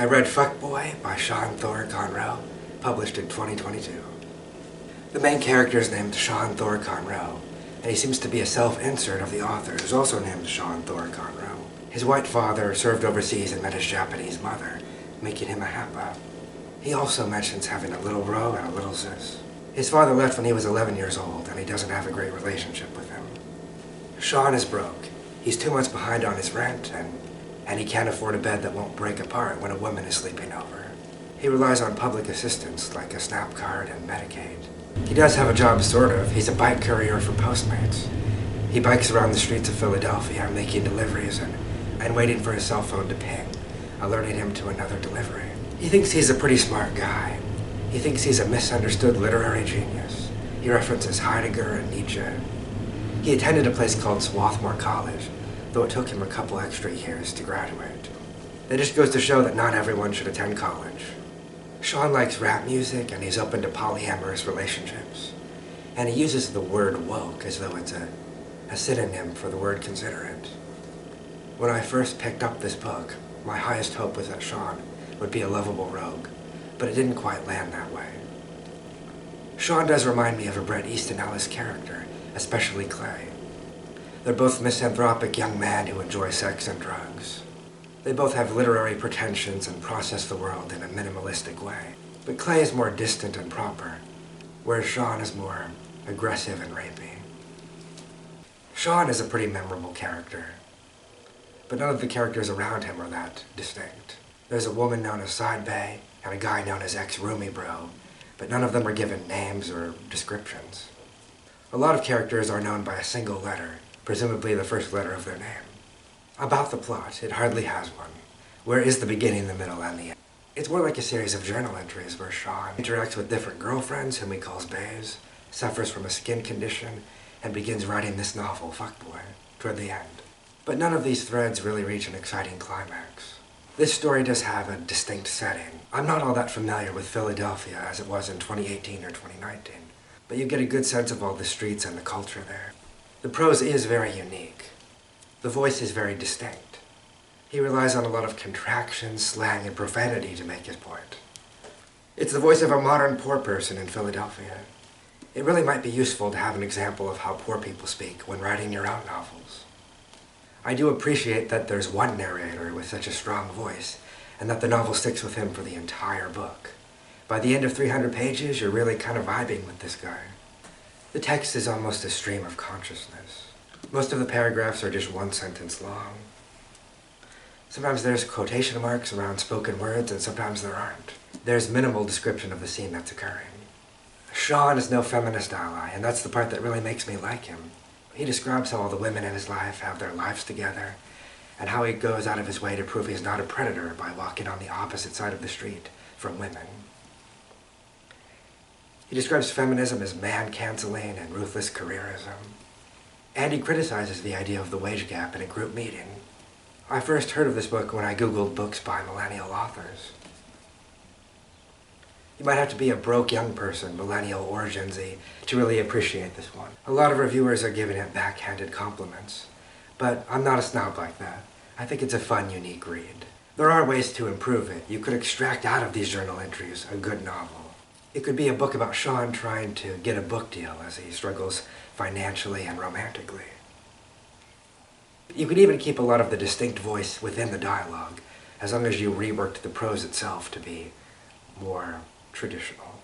I read Fuccboi by Thor Conroe, published in 2022. The main character is named Thor Conroe, and he seems to be a self-insert of the author, who's also named Thor Conroe. His white father served overseas and met his Japanese mother, making him a Hapa. He also mentions having a little bro and a little sis. His father left when he was 11 years old, and he doesn't have a great relationship with him. Sean is broke. He's 2 months behind on his rent, and he can't afford a bed that won't break apart when a woman is sleeping over. He relies on public assistance like a SNAP card and Medicaid. He does have a job, sort of. He's a bike courier for Postmates. He bikes around the streets of Philadelphia making deliveries and waiting for his cell phone to ping, alerting him to another delivery. He thinks he's a pretty smart guy. He thinks he's a misunderstood literary genius. He references Heidegger and Nietzsche. He attended a place called Swarthmore College, though it took him a couple extra years to graduate. That just goes to show that not everyone should attend college. Sean likes rap music, and he's open to polyamorous relationships. And he uses the word woke as though it's a synonym for the word considerate. When I first picked up this book, my highest hope was that Sean would be a lovable rogue, but it didn't quite land that way. Sean does remind me of a Bret Easton Ellis character, especially Clay. They're both misanthropic young men who enjoy sex and drugs. They both have literary pretensions and process the world in a minimalistic way. But Clay is more distant and proper, whereas Sean is more aggressive and rapey. Sean is a pretty memorable character, but none of the characters around him are that distinct. There's a woman known as Side Bay and a guy known as ex-roomie bro, but none of them are given names or descriptions. A lot of characters are known by a single letter, presumably the first letter of their name. About the plot, it hardly has one. Where is the beginning, the middle, and the end? It's more like a series of journal entries where Sean interacts with different girlfriends, whom he calls baes, suffers from a skin condition, and begins writing this novel, Fuccboi, toward the end. But none of these threads really reach an exciting climax. This story does have a distinct setting. I'm not all that familiar with Philadelphia as it was in 2018 or 2019, but you get a good sense of all the streets and the culture there. The prose is very unique. The voice is very distinct. He relies on a lot of contractions, slang, and profanity to make his point. It's the voice of a modern poor person in Philadelphia. It really might be useful to have an example of how poor people speak when writing your own novels. I do appreciate that there's one narrator with such a strong voice, and that the novel sticks with him for the entire book. By the end of 300 pages, you're really kind of vibing with this guy. The text is almost a stream of consciousness. Most of the paragraphs are just one sentence long. Sometimes there's quotation marks around spoken words, and sometimes there aren't. There's minimal description of the scene that's occurring. Sean is no feminist ally, and that's the part that really makes me like him. He describes how all the women in his life have their lives together, and how he goes out of his way to prove he's not a predator by walking on the opposite side of the street from women. He describes feminism as man-canceling and ruthless careerism. And he criticizes the idea of the wage gap in a group meeting. I first heard of this book when I Googled books by millennial authors. You might have to be a broke young person, millennial or Gen Z, to really appreciate this one. A lot of reviewers are giving it backhanded compliments, but I'm not a snob like that. I think it's a fun, unique read. There are ways to improve it. You could extract out of these journal entries a good novel. It could be a book about Sean trying to get a book deal as he struggles financially and romantically. You could even keep a lot of the distinct voice within the dialogue, as long as you reworked the prose itself to be more traditional.